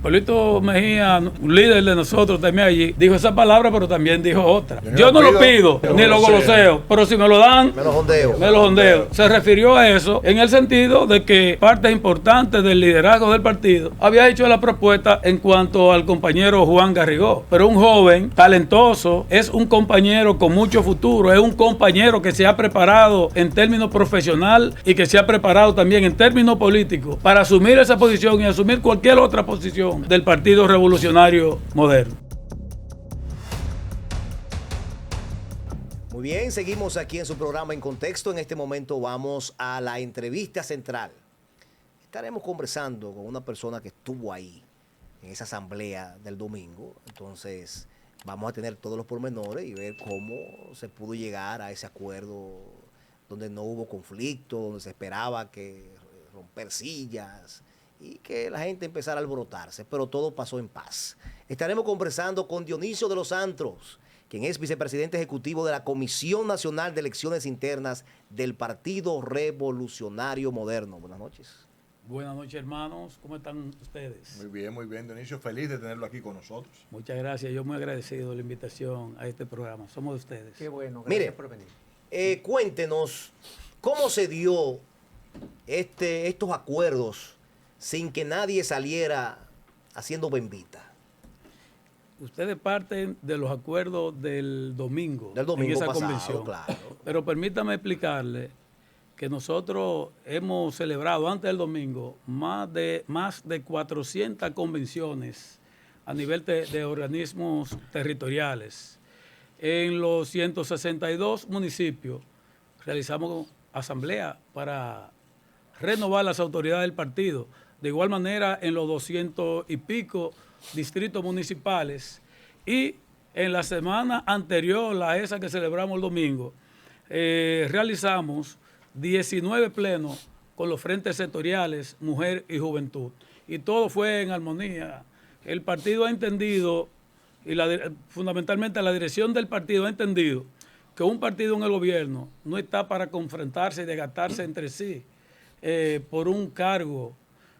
Hipólito Mejía, un líder de nosotros también allí, dijo esa palabra, pero también dijo otra. Yo no lo pido, ni lo goloseo, pero si me lo dan, me lo jondeo. Se refirió a eso en el sentido de que parte importante del liderazgo del partido había hecho la propuesta en cuanto al compañero Juan Garrigó. Pero un joven talentoso, es un compañero con mucho futuro, es un compañero que se ha preparado en términos profesional y que se ha preparado también en términos políticos para asumir esa posición y asumir cualquier otra posición del Partido Revolucionario Moderno. Muy bien, seguimos aquí en su programa En Contexto. En este momento vamos a la entrevista central. Estaremos conversando con una persona que estuvo ahí en esa asamblea del domingo. Entonces vamos a tener todos los pormenores y ver cómo se pudo llegar a ese acuerdo donde no hubo conflicto, donde se esperaba que romper sillas y que la gente empezara a alborotarse, pero todo pasó en paz. Estaremos conversando con Dionisio de los Santos, quien es vicepresidente ejecutivo de la Comisión Nacional de Elecciones Internas del Partido Revolucionario Moderno. Buenas noches. Buenas noches, hermanos. ¿Cómo están ustedes? Muy bien, Dionisio. Feliz de tenerlo aquí con nosotros. Muchas gracias. Yo muy agradecido de la invitación a este programa. Somos de ustedes. Qué bueno. Gracias por venir. Cuéntenos, ¿cómo se dio estos acuerdos sin que nadie saliera haciendo bembita? Ustedes parten de los acuerdos del domingo en esa pasado, convención. Claro. Pero permítame explicarle que nosotros hemos celebrado antes del domingo más de 400 convenciones a nivel de organismos territoriales. En los 162 municipios realizamos asamblea para renovar las autoridades del partido. De igual manera, en los 200 y pico distritos municipales, y en la semana anterior a esa que celebramos el domingo, realizamos 19 plenos con los frentes sectoriales, mujer y juventud. Y todo fue en armonía. El partido ha entendido, y fundamentalmente la dirección del partido ha entendido, que un partido en el gobierno no está para confrontarse y desgastarse entre sí por un cargo,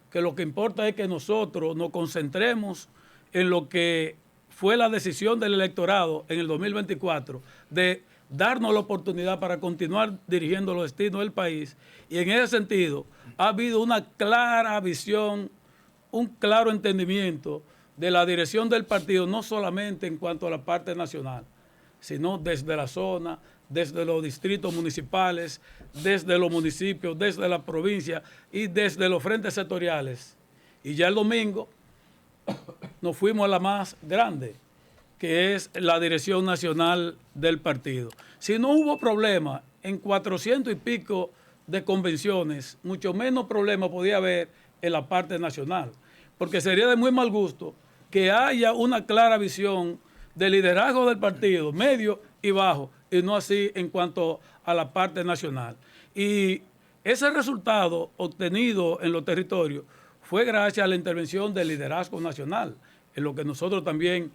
que lo que importa es que nosotros nos concentremos en lo que fue la decisión del electorado en el 2024 de darnos la oportunidad para continuar dirigiendo los destinos del país. Y en ese sentido ha habido una clara visión, un claro entendimiento de la dirección del partido, no solamente en cuanto a la parte nacional, sino desde la zona, desde los distritos municipales, desde los municipios, desde la provincia y desde los frentes sectoriales. Y ya el domingo nos fuimos a la más grande, que es la dirección nacional del partido. Si no hubo problema en 400 y pico de convenciones, mucho menos problema podía haber en la parte nacional, porque sería de muy mal gusto que haya una clara visión de liderazgo del partido, medio y bajo, y no así en cuanto a la parte nacional. Y ese resultado obtenido en los territorios fue gracias a la intervención del liderazgo nacional, en lo que nosotros también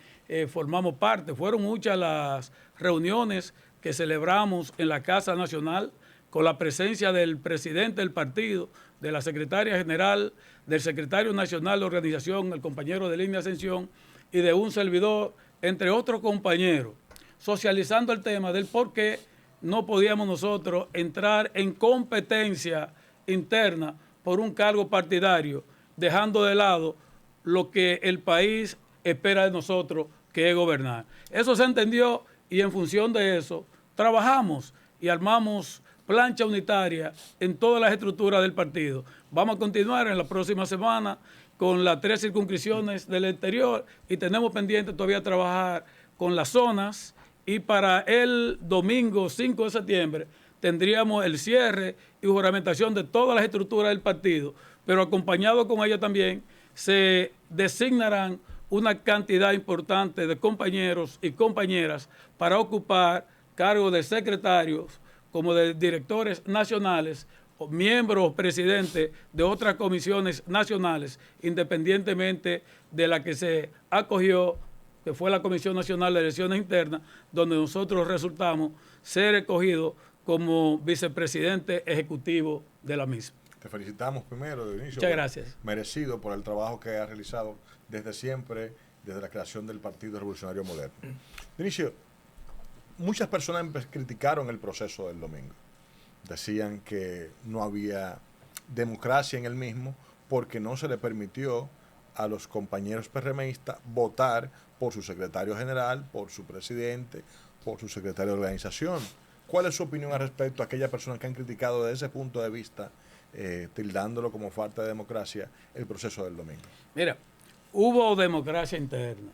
formamos parte. Fueron muchas las reuniones que celebramos en la Casa Nacional con la presencia del presidente del partido, de la secretaria general, del secretario nacional de organización, el compañero de Línea Ascensión, y de un servidor, entre otros compañeros, socializando el tema del por qué no podíamos nosotros entrar en competencia interna por un cargo partidario, dejando de lado lo que el país espera de nosotros, que es gobernar. Eso se entendió y en función de eso trabajamos y armamos plancha unitaria en todas las estructuras del partido. Vamos a continuar en la próxima semana con las 3 circunscripciones del interior y tenemos pendiente todavía trabajar con las zonas, y para el domingo 5 de septiembre tendríamos el cierre y juramentación de todas las estructuras del partido, pero acompañado con ello también se designarán una cantidad importante de compañeros y compañeras para ocupar cargos de secretarios como de directores nacionales, o miembros o presidentes de otras comisiones nacionales, independientemente de la que se acogió, que fue la Comisión Nacional de Elecciones Internas, donde nosotros resultamos ser escogidos como vicepresidente ejecutivo de la misma. Te felicitamos primero, Dionisio. Muchas gracias. Merecido por el trabajo que has realizado desde siempre, desde la creación del Partido Revolucionario Moderno. Dionisio, muchas personas criticaron el proceso del domingo. Decían que no había democracia en el mismo porque no se le permitió a los compañeros PRMistas votar por su secretario general, por su presidente, por su secretario de organización. ¿Cuál es su opinión al respecto a aquellas personas que han criticado desde ese punto de vista, tildándolo como falta de democracia, el proceso del domingo? Mira, hubo democracia interna.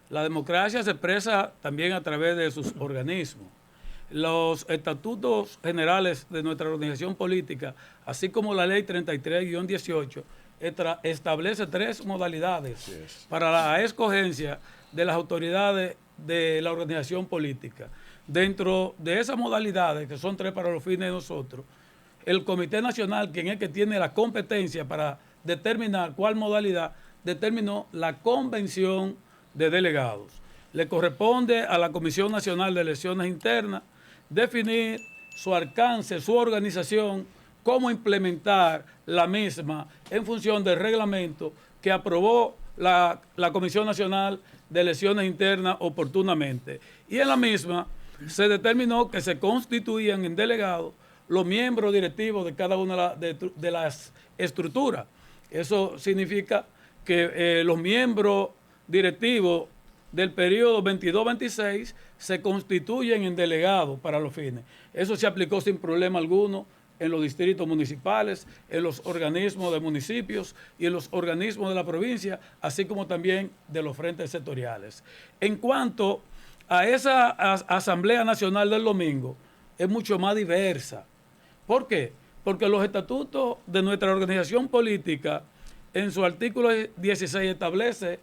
La democracia se expresa también a través de sus organismos. Los estatutos generales de nuestra organización política, así como la ley 33-18, establece 3 modalidades para la escogencia de las autoridades de la organización política. Dentro de esas modalidades, que son 3 para los fines de nosotros, el Comité Nacional, quien es que tiene la competencia para determinar cuál modalidad, determinó la convención de delegados. Le corresponde a la Comisión Nacional de Elecciones Internas definir su alcance, su organización, cómo implementar la misma en función del reglamento que aprobó la Comisión Nacional de Elecciones Internas oportunamente. Y en la misma se determinó que se constituían en delegados los miembros directivos de cada una de las estructuras. Eso significa que los miembros directivos del periodo 22-26 se constituyen en delegados para los fines. Eso se aplicó sin problema alguno en los distritos municipales, en los organismos de municipios y en los organismos de la provincia, así como también de los frentes sectoriales. En cuanto a esa Asamblea Nacional del domingo, es mucho más diversa. ¿Por qué? Porque los estatutos de nuestra organización política, en su artículo 16, establece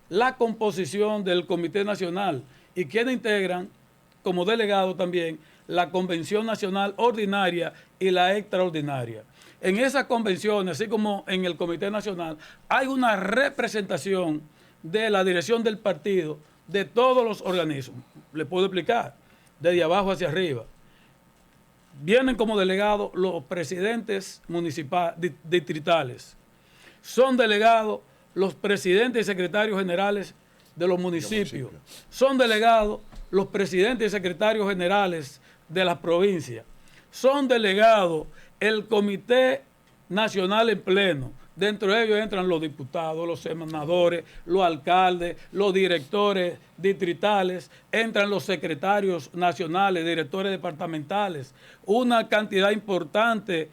la composición del Comité Nacional y quienes integran como delegado también la Convención Nacional Ordinaria y la Extraordinaria. En esas convenciones, así como en el Comité Nacional, hay una representación de la dirección del partido de todos los organismos. Le puedo explicar, desde abajo hacia arriba. Vienen como delegados los presidentes municipales, distritales. Son delegados los presidentes y secretarios generales de los municipios. Son delegados los presidentes y secretarios generales de las provincias. Son delegados el Comité Nacional en pleno. Dentro de ellos entran los diputados, los senadores, los alcaldes, los directores distritales, entran los secretarios nacionales, directores departamentales, una cantidad importante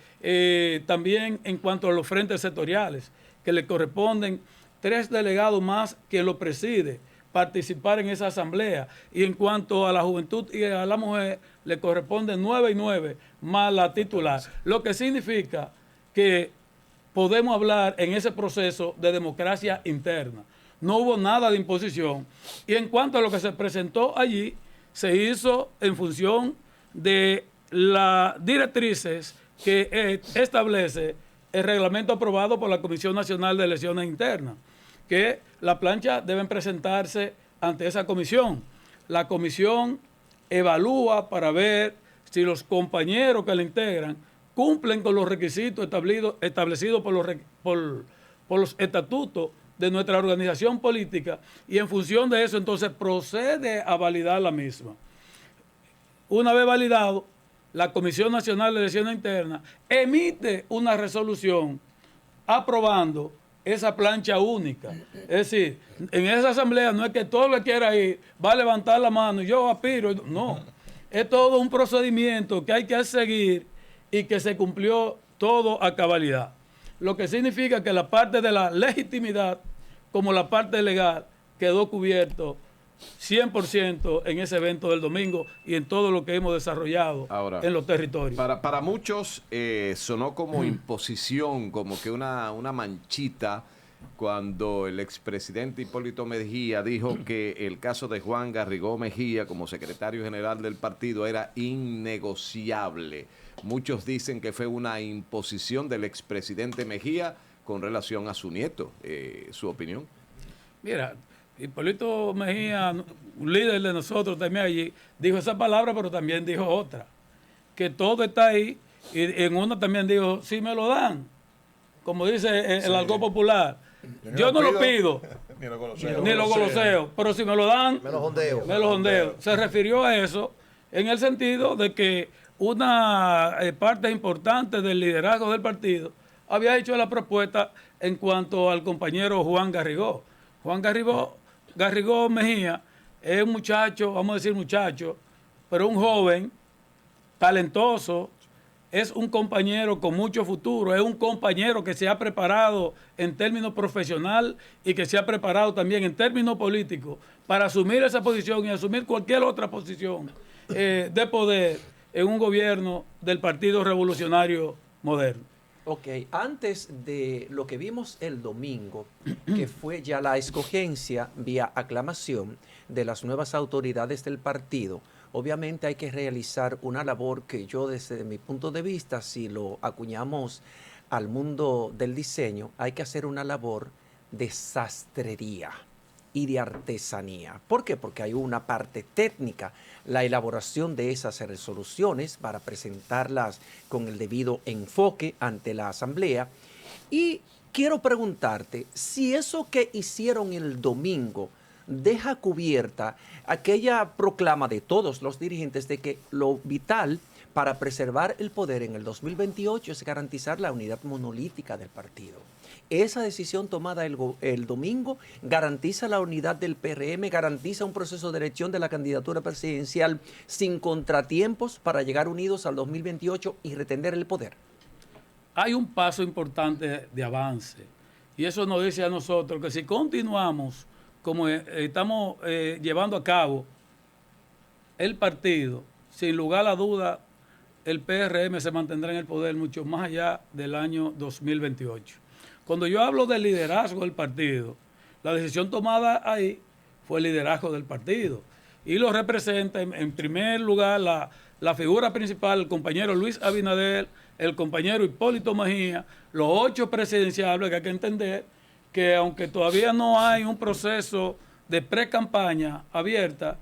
también en cuanto a los frentes sectoriales, que le corresponden 3 delegados más que lo preside, participar en esa asamblea. Y en cuanto a la juventud y a la mujer, le corresponden 9 y 9 más la titular. Lo que significa que podemos hablar en ese proceso de democracia interna. No hubo nada de imposición. Y en cuanto a lo que se presentó allí, se hizo en función de las directrices que establece el reglamento aprobado por la Comisión Nacional de Elecciones Internas, que la plancha deben presentarse ante esa comisión. La comisión evalúa para ver si los compañeros que la integran cumplen con los requisitos establecidos por los estatutos de nuestra organización política, y en función de eso entonces procede a validar la misma. Una vez validado, la Comisión Nacional de Elecciones Internas emite una resolución aprobando esa plancha única. Es decir, en esa asamblea no es que todo el que quiera ir va a levantar la mano y yo aspiro. No, es todo un procedimiento que hay que seguir y que se cumplió todo a cabalidad. Lo que significa que la parte de la legitimidad como la parte legal quedó cubierto 100% en ese evento del domingo y en todo lo que hemos desarrollado ahora en los territorios. Para muchos sonó como imposición, como que una manchita, cuando el expresidente Hipólito Mejía dijo que el caso de Juan Garrigó Mejía como secretario general del partido era innegociable. Muchos dicen que fue una imposición del expresidente Mejía con relación a su nieto. ¿Su opinión? Mira, Hipólito Mejía, un líder de nosotros también allí, dijo esa palabra, pero también dijo otra, que todo está ahí, y en una también dijo, si me lo dan, como dice el algo popular, yo no lo pido, Ni los goloseos. Ni los goloseos. Pero si me lo dan, Me los ondeo. me los ondeo. Se refirió a eso en el sentido de que una parte importante del liderazgo del partido había hecho la propuesta en cuanto al compañero Juan Garrigó. Juan Garrigó Mejía es un muchacho, vamos a decir muchacho, pero un joven talentoso, es un compañero con mucho futuro, es un compañero que se ha preparado en términos profesional y que se ha preparado también en términos políticos para asumir esa posición y asumir cualquier otra posición de poder en un gobierno del Partido Revolucionario Moderno. Ok, antes de lo que vimos el domingo, que fue ya la escogencia vía aclamación de las nuevas autoridades del partido, obviamente hay que realizar una labor que yo desde mi punto de vista, si lo acuñamos al mundo del diseño, hay que hacer una labor de sastrería y de artesanía. ¿Por qué? Porque hay una parte técnica, la elaboración de esas resoluciones para presentarlas con el debido enfoque ante la Asamblea. Y quiero preguntarte si eso que hicieron el domingo deja cubierta aquella proclama de todos los dirigentes de que lo vital para preservar el poder en el 2028 es garantizar la unidad monolítica del partido. Esa decisión tomada el domingo garantiza la unidad del PRM, garantiza un proceso de elección de la candidatura presidencial sin contratiempos para llegar unidos al 2028 y retener el poder. Hay un paso importante de avance y eso nos dice a nosotros que si continuamos como estamos llevando a cabo el partido, sin lugar a duda, el PRM se mantendrá en el poder mucho más allá del año 2028. Cuando yo hablo del liderazgo del partido, la decisión tomada ahí fue el liderazgo del partido y lo representa en primer lugar la figura principal, el compañero Luis Abinader, el compañero Hipólito Mejía, los 8 presidenciables, que hay que entender que aunque todavía no hay un proceso de pre-campaña abierta,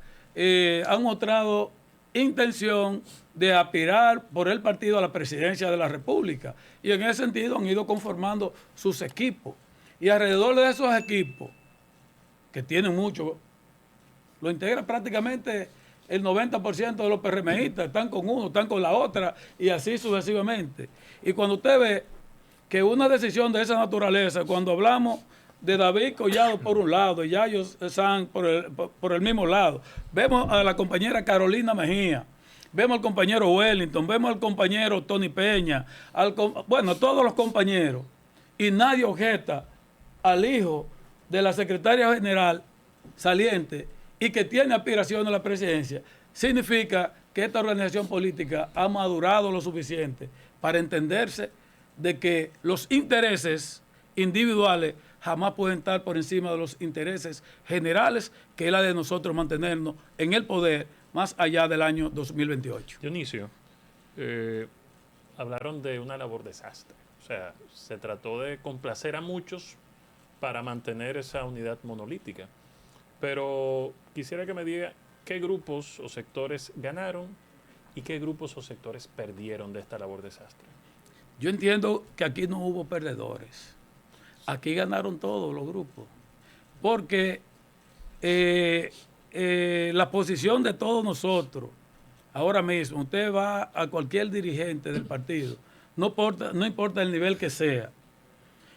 han mostrado intención de aspirar por el partido a la presidencia de la República. Y en ese sentido han ido conformando sus equipos. Y alrededor de esos equipos, que tienen mucho, lo integra prácticamente el 90% de los PRMistas, están con uno, están con la otra, y así sucesivamente. Y cuando usted ve que una decisión de esa naturaleza, cuando hablamos de David Collado por un lado y Yayo San por el mismo lado, vemos a la compañera Carolina Mejía, vemos al compañero Wellington, vemos al compañero Tony Peña, bueno, todos los compañeros, y nadie objeta al hijo de la secretaria general saliente y que tiene aspiración a la presidencia, significa que esta organización política ha madurado lo suficiente para entenderse de que los intereses individuales jamás pueden estar por encima de los intereses generales, que es la de nosotros mantenernos en el poder más allá del año 2028. Dionisio, hablaron de una labor desastre. O sea, se trató de complacer a muchos para mantener esa unidad monolítica. Pero quisiera que me diga qué grupos o sectores ganaron y qué grupos o sectores perdieron de esta labor desastre. Yo entiendo que aquí no hubo perdedores. Aquí ganaron todos los grupos. Porque la posición de todos nosotros, ahora mismo, usted va a cualquier dirigente del partido, no importa el nivel que sea,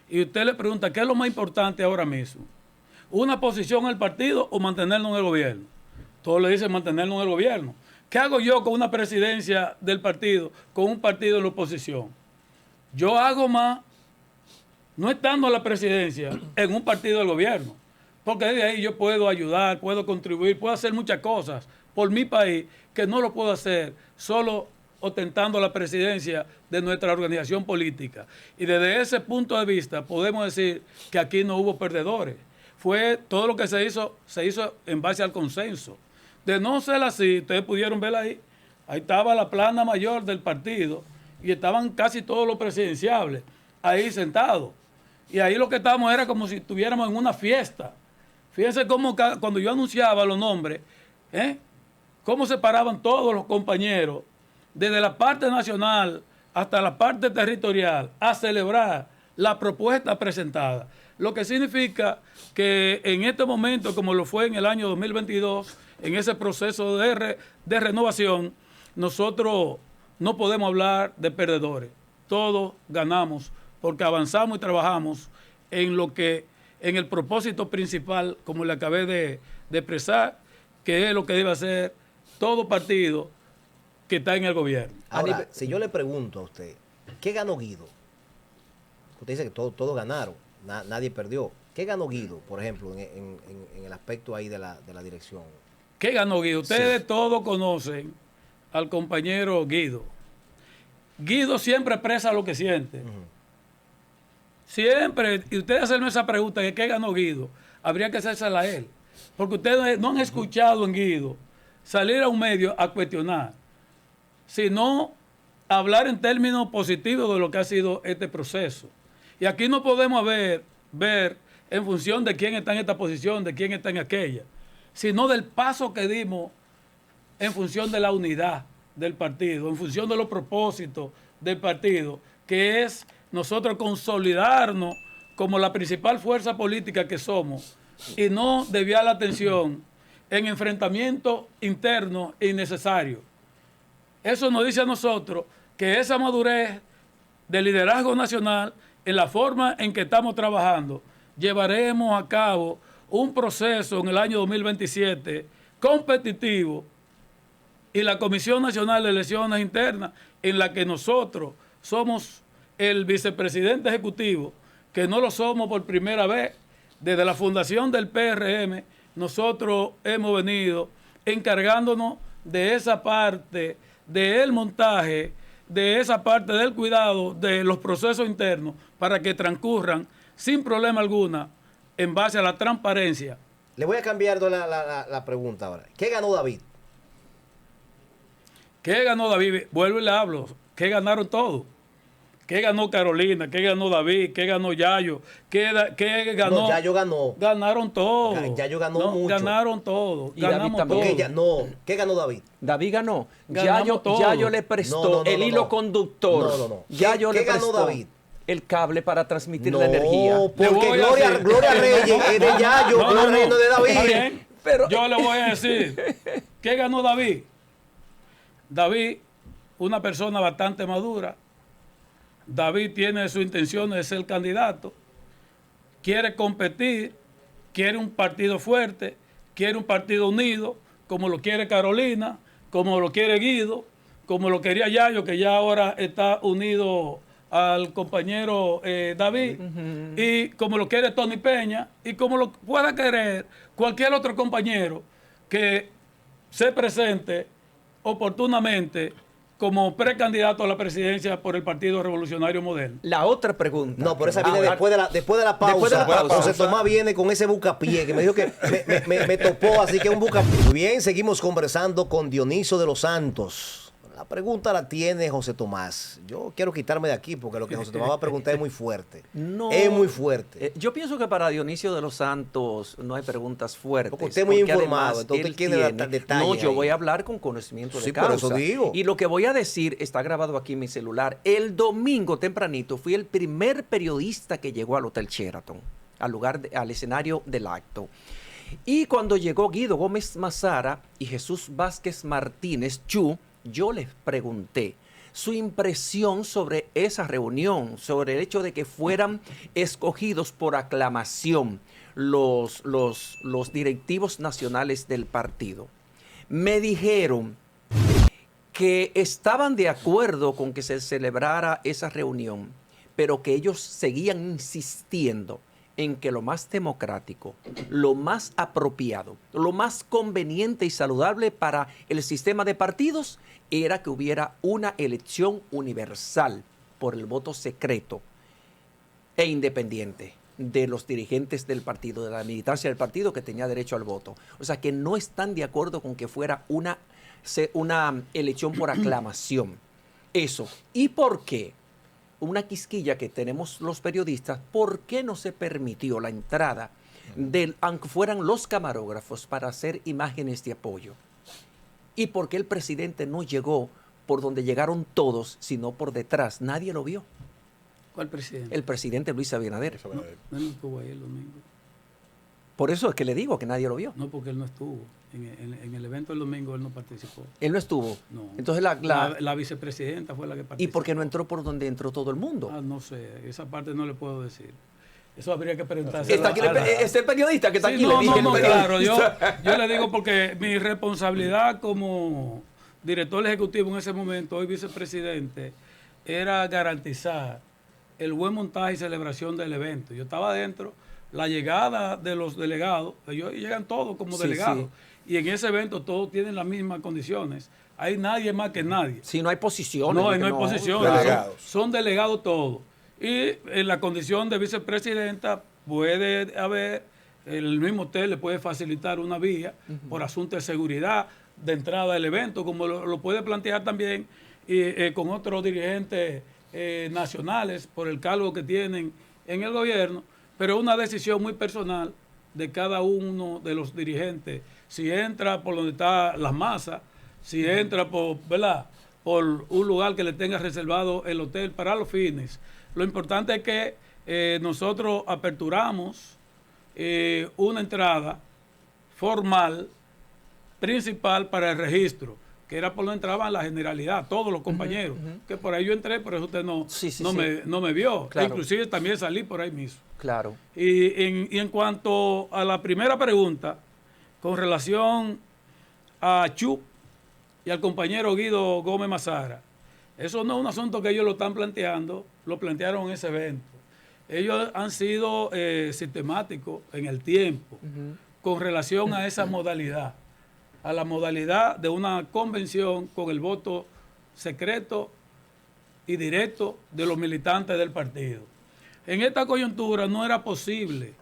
y usted le pregunta, ¿qué es lo más importante ahora mismo? ¿Una posición en el partido o mantenernos en el gobierno? Todos le dicen mantenernos en el gobierno. ¿Qué hago yo con una presidencia del partido, con un partido en la oposición? Yo hago más, no estando en la presidencia, en un partido del gobierno. Porque desde ahí yo puedo ayudar, puedo contribuir, puedo hacer muchas cosas por mi país que no lo puedo hacer solo ostentando la presidencia de nuestra organización política. Y desde ese punto de vista podemos decir que aquí no hubo perdedores. Fue todo lo que se hizo en base al consenso. De no ser así, ustedes pudieron ver ahí estaba la plana mayor del partido y estaban casi todos los presidenciables ahí sentados. Y ahí lo que estábamos era como si estuviéramos en una fiesta. Fíjense cómo cuando yo anunciaba los nombres, cómo se paraban todos los compañeros, desde la parte nacional hasta la parte territorial, a celebrar la propuesta presentada. lo que significa que en este momento, como lo fue en el año 2022, en ese proceso de renovación, nosotros no podemos hablar de perdedores. Todos ganamos porque avanzamos y trabajamos en el propósito principal, como le acabé de expresar, que es lo que debe hacer todo partido que está en el gobierno. Ahora, si yo le pregunto a usted, ¿qué ganó Guido? Usted dice que todos ganaron, nadie perdió. ¿Qué ganó Guido, por ejemplo, en el aspecto ahí de la dirección? ¿Qué ganó Guido? Ustedes todos conocen al compañero Guido. Guido siempre expresa lo que siente. Siempre, y ustedes hacen esa pregunta de qué ganó Guido, habría que hacérsela a él. Porque ustedes no han escuchado en Guido salir a un medio a cuestionar, sino hablar en términos positivos de lo que ha sido este proceso. Y aquí no podemos ver en función de quién está en esta posición, de quién está en aquella, sino del paso que dimos en función de la unidad del partido, en función de los propósitos del partido, que es nosotros consolidarnos como la principal fuerza política que somos y no desviar la atención en enfrentamientos internos innecesarios. Eso nos dice a nosotros que esa madurez del liderazgo nacional, en la forma en que estamos trabajando, llevaremos a cabo un proceso en el año 2027 competitivo y la Comisión Nacional de Elecciones Internas, en la que nosotros somos el vicepresidente ejecutivo, que no lo somos por primera vez. Desde la fundación del PRM, nosotros hemos venido encargándonos de esa parte del montaje, de esa parte del cuidado de los procesos internos para que transcurran sin problema alguna en base a la transparencia. Le voy a cambiar la pregunta ahora. ¿Qué ganó David? ¿Qué ganó David? Vuelvo y le hablo. ¿Qué ganaron todos? ¿Qué ganó Carolina? ¿Qué ganó David? ¿Qué ganó Yayo? ¿Qué ganó? No, Yayo ganó. Ganaron todos. Yayo ganó mucho. Ganaron todos. Y David Ganamos también. todos. No. ¿Qué ganó David? David ganó. Ganamos todo. Yayo le prestó el hilo conductor. No. Yayo ¿Qué le ganó prestó David? el cable para transmitir la energía. No, porque Le voy a Gloria decir. Reyes es de Yayo, Gloria Reyes no es de Está David. bien. Pero- Yo le voy a decir, ¿qué ganó David? David, una persona bastante madura. David tiene su intención de ser candidato. Quiere competir, quiere un partido fuerte, quiere un partido unido, como lo quiere Carolina, como lo quiere Guido, como lo quería Yayo, que ya ahora está unido al compañero David, y como lo quiere Tony Peña, y como lo pueda querer cualquier otro compañero que se presente oportunamente como precandidato a la presidencia por el Partido Revolucionario Moderno. La otra pregunta. No, pero esa viene después de la pausa. Después de la pausa. José Tomás viene con ese bucapié que me dijo que me topó, así que un bucapié. Muy bien, seguimos conversando con Dionisio de los Santos. La pregunta la tiene José Tomás. Yo quiero quitarme de aquí porque lo que José Tomás va a preguntar es muy fuerte. No. Es muy fuerte. Yo pienso que para Dionisio de los Santos no hay preguntas fuertes. Porque usted es muy informado, además entonces él tiene detalles No, yo ahí. voy a hablar con conocimiento de Sí, causa. por eso digo. Y lo que voy a decir está grabado aquí en mi celular. El domingo tempranito fui el primer periodista que llegó al Hotel Sheraton, al escenario del acto. Y cuando llegó Guido Gómez Mazara y Jesús Vázquez Martínez Chu, yo les pregunté su impresión sobre esa reunión, sobre el hecho de que fueran escogidos por aclamación los directivos nacionales del partido. Me dijeron que estaban de acuerdo con que se celebrara esa reunión, pero que ellos seguían insistiendo en que lo más democrático, lo más apropiado, lo más conveniente y saludable para el sistema de partidos era que hubiera una elección universal por el voto secreto e independiente de los dirigentes del partido, de la militancia del partido que tenía derecho al voto. O sea, que no están de acuerdo con que fuera una elección por aclamación. Eso. ¿Y por qué? Una quisquilla que tenemos los periodistas, ¿por qué no se permitió la entrada aunque fueran los camarógrafos para hacer imágenes de apoyo? ¿Y por qué el presidente no llegó por donde llegaron todos, sino por detrás? Nadie lo vio. ¿Cuál presidente? El presidente Luis Abinader. Eso, eh, No, él no estuvo ahí el domingo. Por eso es que le digo que nadie lo vio. No, porque él no estuvo. En el evento del domingo él no participó. Él no estuvo. No. Entonces La vicepresidenta fue la que ¿Y participó. por qué no entró por donde entró todo el mundo? Ah, no sé, esa parte no le puedo decir. Eso habría que preguntarse. Está aquí es el periodista que está Sí, aquí. no, le dije, no, el claro, periodista. yo le digo porque mi responsabilidad como director ejecutivo en ese momento, hoy vicepresidente, era garantizar el buen montaje y celebración del evento. Yo estaba adentro, la llegada de los delegados, ellos llegan todos como Sí, delegados, y en ese evento todos tienen las mismas condiciones. Hay nadie más que nadie. Si no hay posiciones. No, de que no hay posiciones, Delegados. son delegados todos. Y en la condición de vicepresidenta puede haber, el mismo hotel le puede facilitar una vía por asuntos de seguridad de entrada del evento, como lo puede plantear también con otros dirigentes nacionales por el cargo que tienen en el gobierno, pero es una decisión muy personal de cada uno de los dirigentes. Si entra por donde está las masas, si entra por, ¿verdad?, por un lugar que le tenga reservado el hotel para los fines. Lo importante es que nosotros aperturamos una entrada formal principal para el registro, que era por donde entraban la generalidad, todos los compañeros, que por ahí yo entré, por eso usted no, Sí, sí, no, sí. no me vio. Claro. Inclusive también salí por ahí mismo. Claro. Y en cuanto a la primera pregunta, con relación a Chu y al compañero Guido Gómez Mazara, eso no es un asunto que ellos lo están planteando, lo plantearon en ese evento. Ellos han sido sistemáticos en el tiempo con relación a esa modalidad, a la modalidad de una convención con el voto secreto y directo de los militantes del partido. En esta coyuntura no era posible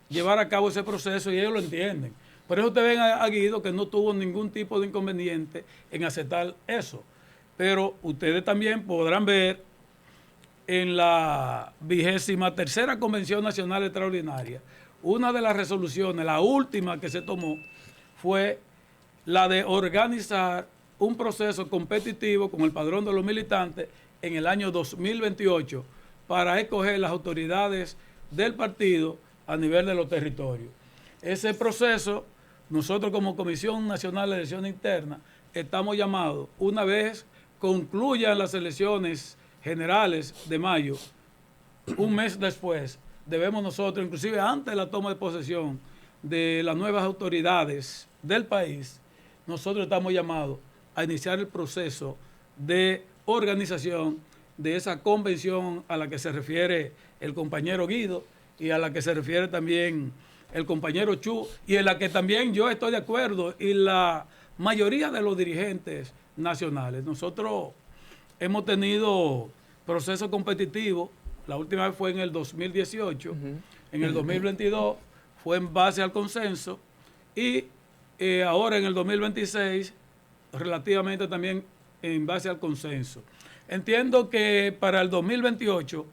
llevar a cabo ese proceso y ellos lo entienden. Por eso ustedes ven a Guido que no tuvo ningún tipo de inconveniente en aceptar eso. Pero ustedes también podrán ver en la 23ª Convención Nacional Extraordinaria, una de las resoluciones, la última que se tomó, fue la de organizar un proceso competitivo con el padrón de los militantes en el año 2028 para escoger las autoridades del partido a nivel de los territorios. Ese proceso, nosotros como Comisión Nacional de Elecciones Internas, estamos llamados, una vez concluyan las elecciones generales de mayo, un mes después, debemos nosotros, inclusive antes de la toma de posesión de las nuevas autoridades del país, nosotros estamos llamados a iniciar el proceso de organización de esa convención a la que se refiere el compañero Guido y a la que se refiere también el compañero Chu y en la que también yo estoy de acuerdo y la mayoría de los dirigentes nacionales. Nosotros hemos tenido procesos competitivos, la última vez fue en el 2018, en el 2022 fue en base al consenso y ahora en el 2026 relativamente también en base al consenso. Entiendo que para el 2028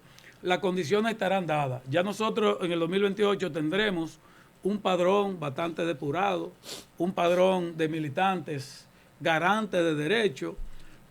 las condiciones estarán dadas. Ya nosotros en el 2028 tendremos un padrón bastante depurado, un padrón de militantes garantes de derechos,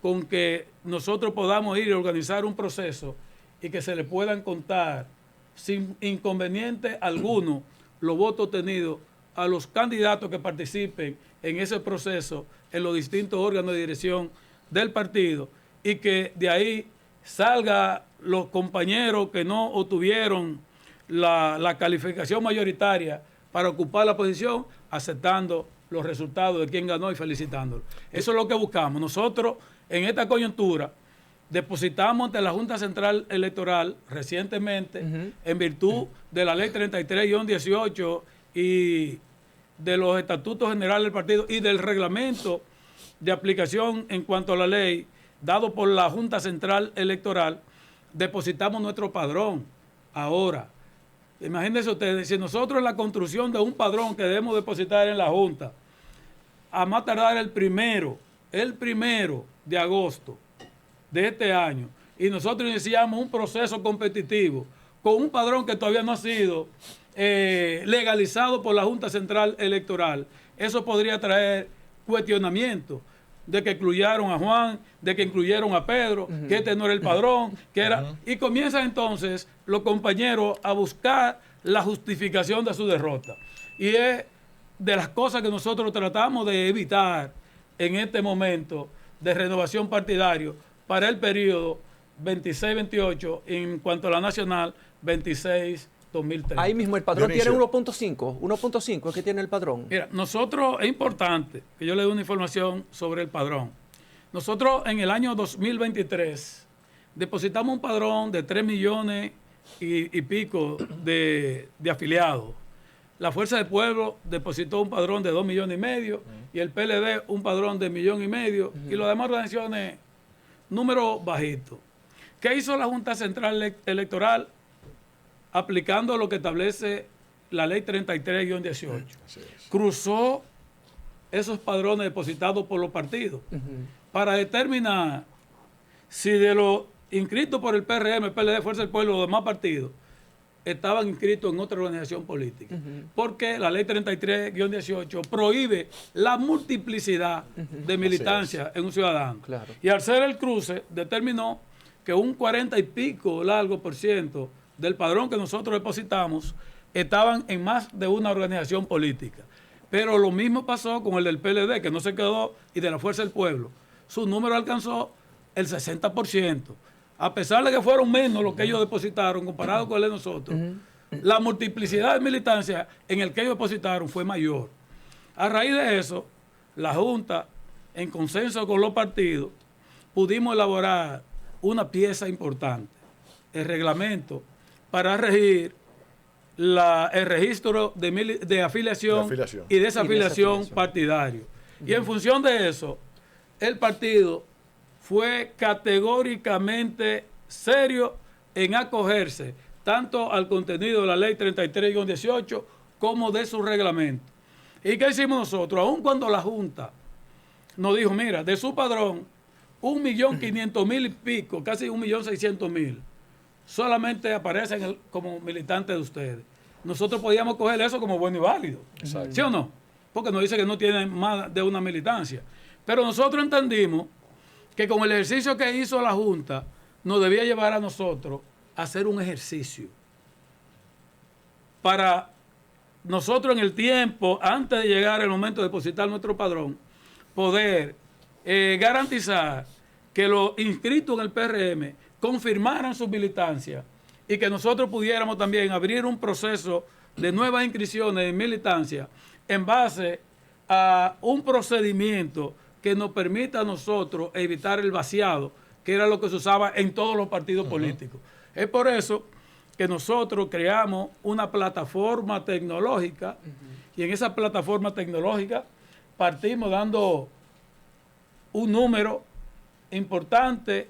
con que nosotros podamos ir y organizar un proceso y que se le puedan contar sin inconveniente alguno los votos obtenidos a los candidatos que participen en ese proceso en los distintos órganos de dirección del partido y que de ahí salga los compañeros que no obtuvieron la calificación mayoritaria para ocupar la posición, aceptando los resultados de quien ganó y felicitándolo. Eso es lo que buscamos. Nosotros, en esta coyuntura, depositamos ante la Junta Central Electoral recientemente, en virtud de la Ley 33-18 y de los estatutos generales del partido y del reglamento de aplicación en cuanto a la ley, dado por la Junta Central Electoral, depositamos nuestro padrón. Ahora, imagínense ustedes, si nosotros en la construcción de un padrón que debemos depositar en la Junta, a más tardar el primero de agosto de este año, y nosotros iniciamos un proceso competitivo con un padrón que todavía no ha sido legalizado por la Junta Central Electoral, eso podría traer cuestionamiento. de que incluyeron a Juan, de que incluyeron a Pedro, que este no era el padrón, que era... Y comienzan entonces los compañeros a buscar la justificación de su derrota. Y es de las cosas que nosotros tratamos de evitar en este momento de renovación partidario para el periodo 26-28 en cuanto a la nacional 26-2030. Ahí mismo el padrón Dionisio. tiene 1.5 es que tiene el padrón. Mira, nosotros, es importante que yo le dé una información sobre el padrón. Nosotros en el año 2023 depositamos un padrón de 3 millones y pico de afiliados. La Fuerza del Pueblo depositó un padrón de 2,5 millones y el PLD un padrón de 1,5 millones y las demás organizaciones, número bajito. ¿Qué hizo la Junta Central Electoral? Aplicando lo que establece la ley 33-18. Cruzó esos padrones depositados por los partidos para determinar si de los inscritos por el PRM, PLD, Fuerza del Pueblo y los demás partidos estaban inscritos en otra organización política. Porque la ley 33-18 prohíbe la multiplicidad de militancia en un ciudadano. Claro. Y al ser el cruce, determinó que un 40 y pico largo por ciento del padrón que nosotros depositamos estaban en más de una organización política. Pero lo mismo pasó con el del PLD, que no se quedó, y de la Fuerza del Pueblo. Su número alcanzó el 60%. A pesar de que fueron menos los que ellos depositaron comparado con el de nosotros, la multiplicidad de militancia en el que ellos depositaron fue mayor. A raíz de eso, la Junta, en consenso con los partidos, pudimos elaborar una pieza importante, el reglamento para regir el registro de afiliación y desafiliación partidario. Y en función de eso, el partido fue categóricamente serio en acogerse tanto al contenido de la ley 33-18 como de su reglamento. ¿Y qué hicimos nosotros? Aun cuando la Junta nos dijo, mira, de su padrón, 1.500.000 y pico, casi 1.600.000, solamente aparecen como militantes de ustedes. Nosotros podíamos coger eso como bueno y válido. Exacto. ¿Sí o no? Porque nos dice que no tienen más de una militancia. Pero nosotros entendimos que con el ejercicio que hizo la Junta, nos debía llevar a nosotros a hacer un ejercicio para nosotros en el tiempo, antes de llegar el momento de depositar nuestro padrón, poder garantizar que los inscritos en el PRM confirmaran su militancia y que nosotros pudiéramos también abrir un proceso de nuevas inscripciones en militancia en base a un procedimiento que nos permita a nosotros evitar el vaciado, que era lo que se usaba en todos los partidos políticos. Es por eso que nosotros creamos una plataforma tecnológica y en esa plataforma tecnológica partimos dando un número importante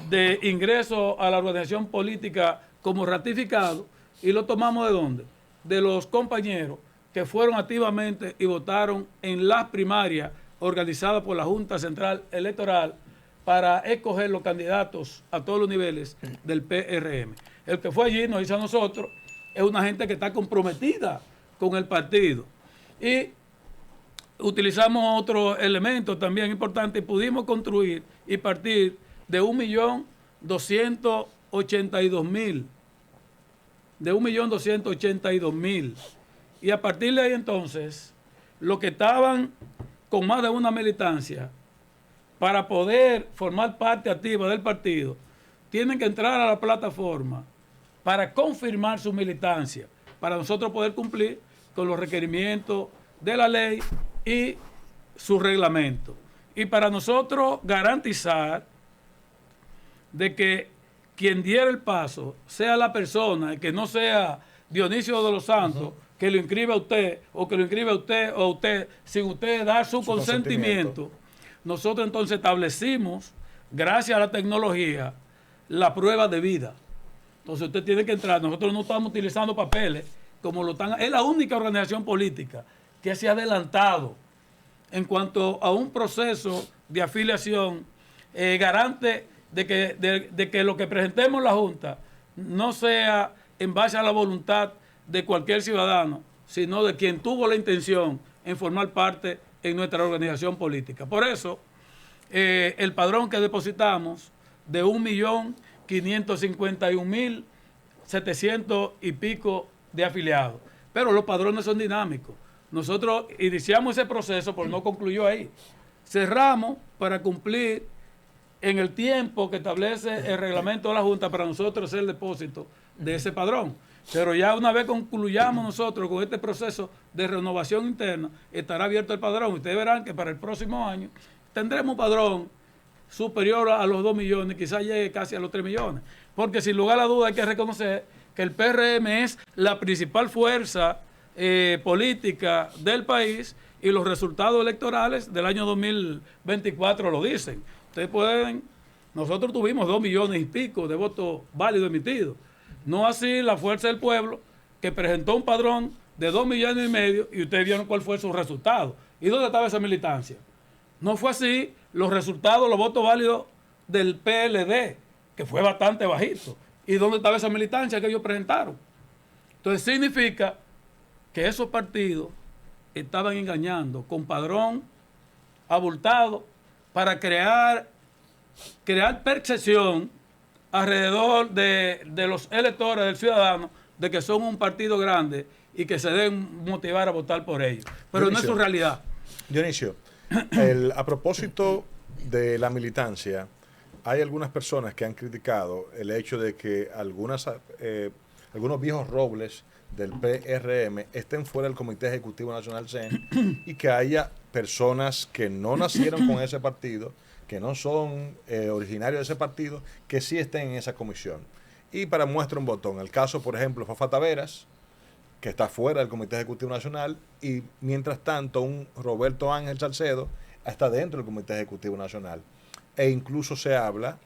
de ingresos a la organización política como ratificado y lo tomamos ¿de dónde? De los compañeros que fueron activamente y votaron en las primarias organizadas por la Junta Central Electoral para escoger los candidatos a todos los niveles del PRM. El que fue allí, nos dice a nosotros, es una gente que está comprometida con el partido. Y utilizamos otro elemento también importante y pudimos construir y partir de 1.282.000. De 1.282.000. Y a partir de ahí entonces, los que estaban con más de una militancia, para poder formar parte activa del partido, tienen que entrar a la plataforma para confirmar su militancia, para nosotros poder cumplir con los requerimientos de la ley y su reglamento. Y para nosotros garantizar de que quien diera el paso sea la persona, que no sea Dionisio de los Santos, que lo inscriba a usted, o que lo inscriba a usted o a usted, sin usted dar su consentimiento. Nosotros entonces establecimos, gracias a la tecnología, la prueba de vida. Entonces usted tiene que entrar. Nosotros no estamos utilizando papeles como lo están. Es la única organización política que se ha adelantado en cuanto a un proceso de afiliación garante de que lo que presentemos en la Junta no sea en base a la voluntad de cualquier ciudadano, sino de quien tuvo la intención en formar parte en nuestra organización política. Por eso, el padrón que depositamos de 1.551.700 y pico de afiliados. Pero los padrones son dinámicos. Nosotros iniciamos ese proceso, pero no concluyó ahí. Cerramos para cumplir en el tiempo que establece el reglamento de la Junta para nosotros hacer el depósito de ese padrón. Pero ya una vez concluyamos nosotros con este proceso de renovación interna, estará abierto el padrón. Ustedes verán que para el próximo año tendremos un padrón superior a los 2 millones, quizás llegue casi a los 3 millones. Porque sin lugar a duda hay que reconocer que el PRM es la principal fuerza política del país y los resultados electorales del año 2024 lo dicen. Ustedes pueden, nosotros tuvimos 2 millones y pico de votos válidos emitidos. No así la Fuerza del Pueblo, que presentó un padrón de 2 millones y medio y ustedes vieron cuál fue su resultado. ¿Y dónde estaba esa militancia? No fue así los resultados, los votos válidos del PLD, que fue bastante bajito. ¿Y dónde estaba esa militancia que ellos presentaron? Entonces significa que esos partidos estaban engañando con padrón abultado para crear percepción alrededor de los electores, del ciudadano, de que son un partido grande y que se deben motivar a votar por ellos. Pero no es su realidad. Dionisio, a propósito de la militancia, hay algunas personas que han criticado el hecho de que algunos viejos robles del PRM estén fuera del Comité Ejecutivo Nacional CEN y que haya personas que no nacieron con ese partido, que no son originarios de ese partido, que sí estén en esa comisión. Y para muestra un botón, el caso, por ejemplo, Fafa Taveras, que está fuera del Comité Ejecutivo Nacional, y mientras tanto un Roberto Ángel Salcedo está dentro del Comité Ejecutivo Nacional. E incluso se habla,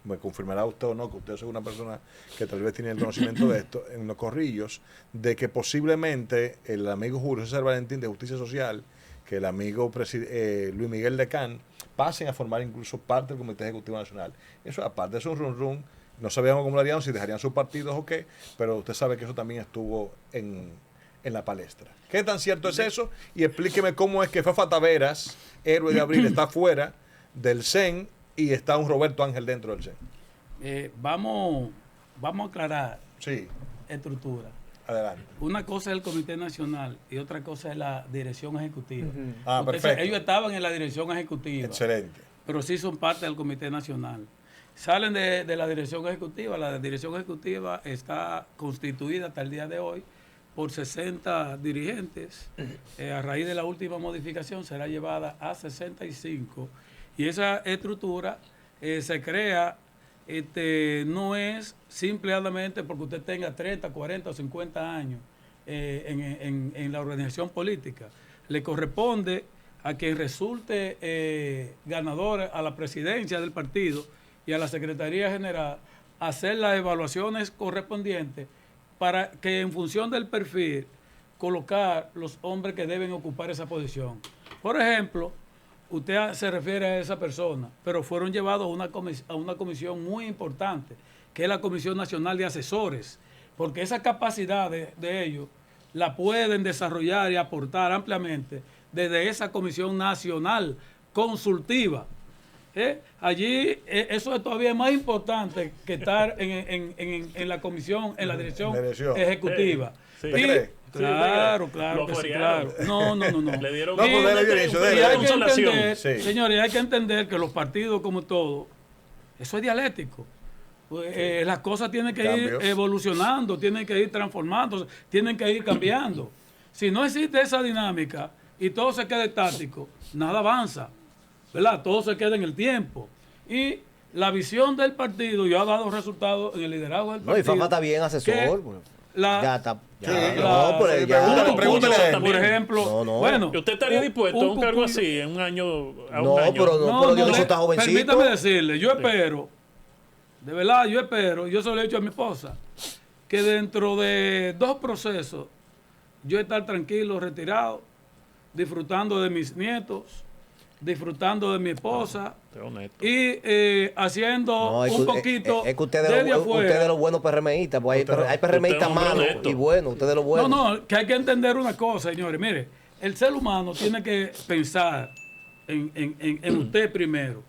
me confirmará usted o no, que usted es una persona que tal vez tiene el conocimiento de esto, en los corrillos, de que posiblemente el amigo Julio César Valentín de Justicia Social, que el amigo Luis Miguel Decán, pasen a formar incluso parte del Comité Ejecutivo Nacional. Eso, aparte, es un run. No sabíamos cómo lo harían, si dejarían sus partidos o qué, pero usted sabe que eso también estuvo en la palestra. ¿Qué tan cierto es eso? Y explíqueme cómo es que Fafa Taveras, héroe de abril, está fuera del CEN y está un Roberto Ángel dentro del CEN. Vamos a aclarar Sí, estructura. adelante. Una cosa es el Comité Nacional y otra cosa es la dirección ejecutiva. Perfecto. Ellos estaban en la dirección ejecutiva, Excelente. pero sí son parte del Comité Nacional. Salen de la dirección ejecutiva. La dirección ejecutiva está constituida hasta el día de hoy por 60 dirigentes. A raíz de la última modificación será llevada a 65. Y esa estructura se crea, no es simplemente porque usted tenga 30, 40 o 50 años en la organización política. Le corresponde a quien resulte ganador a la presidencia del partido y a la Secretaría General hacer las evaluaciones correspondientes para que en función del perfil colocar los hombres que deben ocupar esa posición. Por ejemplo, usted se refiere a esa persona, pero fueron llevados a una comisión muy importante, que es la Comisión Nacional de Asesores, porque esa capacidad de ellos la pueden desarrollar y aportar ampliamente desde esa Comisión Nacional Consultiva. Allí eso es todavía más importante que estar en la comisión, en la dirección ejecutiva. Sí. Claro. No. Le dieron consolación. Sí. Señores, hay que entender que los partidos como todo, eso es dialéctico. Las cosas tienen que ir evolucionando, tienen que ir transformándose, tienen que ir cambiando. Si no existe esa dinámica y todo se queda estático, nada avanza, ¿verdad? Todo se queda en el tiempo. Y la visión del partido ya ha dado resultados en el liderazgo del partido. No, y Fafa está bien asesor. Pregúntale a él. Por ejemplo, bueno, ¿usted estaría dispuesto a un cargo así en un año? Pero Dionisio está jovencito. Permítame decirle, yo espero, de verdad, yo se lo he dicho a mi esposa, que dentro de 2 procesos, yo estar tranquilo, retirado, disfrutando de mis nietos, disfrutando de mi esposa y haciendo un poquito es que usted desde afuera. Usted de los buenos PRMistas, pues hay PRMistas malos y buenos, usted de los buenos. No, que hay que entender una cosa, señores. Mire, el ser humano tiene que pensar en usted primero.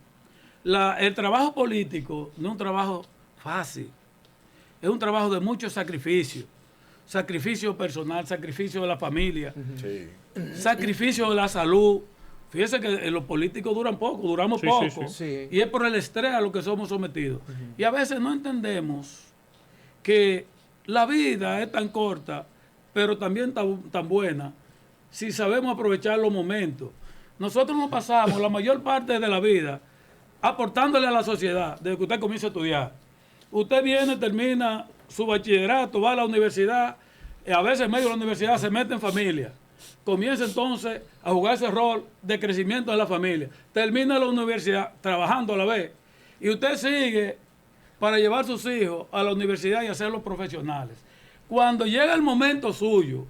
El trabajo político no es un trabajo fácil, es un trabajo de mucho sacrificio. Sacrificio personal, sacrificio de la familia, Sí. sacrificio de la salud. Fíjese que los políticos duran poco, duramos Sí, poco. sí, sí. Y es por el estrés a lo que somos sometidos. Y a veces no entendemos que la vida es tan corta, pero también tan buena, si sabemos aprovechar los momentos. Nosotros nos pasamos la mayor parte de la vida aportándole a la sociedad desde que usted comienza a estudiar. Usted viene, termina su bachillerato, va a la universidad, a veces en medio de la universidad se mete en familia. Comienza entonces a jugar ese rol de crecimiento de la familia. Termina la universidad trabajando a la vez. Y usted sigue para llevar a sus hijos a la universidad y hacerlos profesionales. Cuando llega el momento suyo,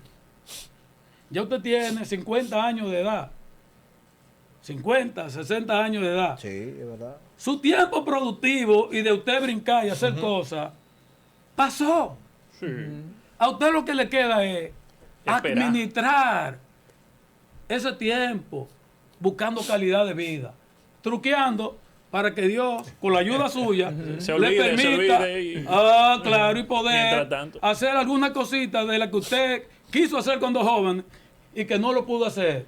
ya usted tiene 50 años de edad. 50, 60 años de edad. Sí, es verdad. Su tiempo productivo y de usted brincar y hacer cosas, pasó. Sí. A usted lo que le queda es Esperar. administrar ese tiempo buscando calidad de vida, truqueando para que Dios, con la ayuda suya, Se le olvide, se permita, olvide y- claro, y poder Mientras tanto. hacer alguna cosita de la que usted quiso hacer cuando joven y que no lo pudo hacer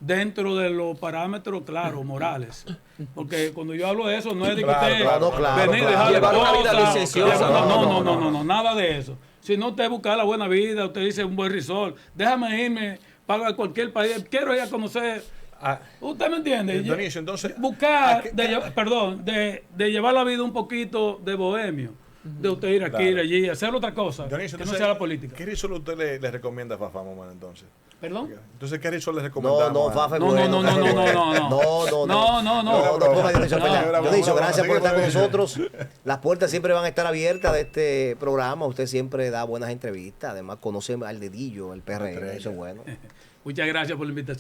dentro de los parámetros, claro, morales. Porque cuando yo hablo de eso, no es de que Claro, usted claro, claro, venir, claro. dejar Llevar una vida cosas, licenciosa. no, nada de eso. Si no, usted busca la buena vida, usted dice un buen resort, déjame irme para cualquier país, quiero ir a conocer. ¿Usted me entiende? Dionisio, entonces, Buscar, ¿a qué- de llevar la vida un poquito de bohemio, de usted ir aquí, ir Claro. allí, hacer otra cosa, Dionisio, que no entonces, sea la política. ¿qué risol usted le recomienda a Fafa, mamá, entonces? ¿Perdón? Entonces, ¿qué risol le No, recomendamos? no, Fafa es No, bueno. no, no, Fafa es no, bueno. no, no. No, No. no ponga Dionisio No. Fernández. Bravo, Dionisio, bravo, gracias por sigue, estar con Dionisio. nosotros. Las puertas siempre van a estar abiertas de este programa. Usted siempre da buenas entrevistas. Además, conoce al dedillo, el PRM. Eso es bueno. Muchas gracias por la invitación.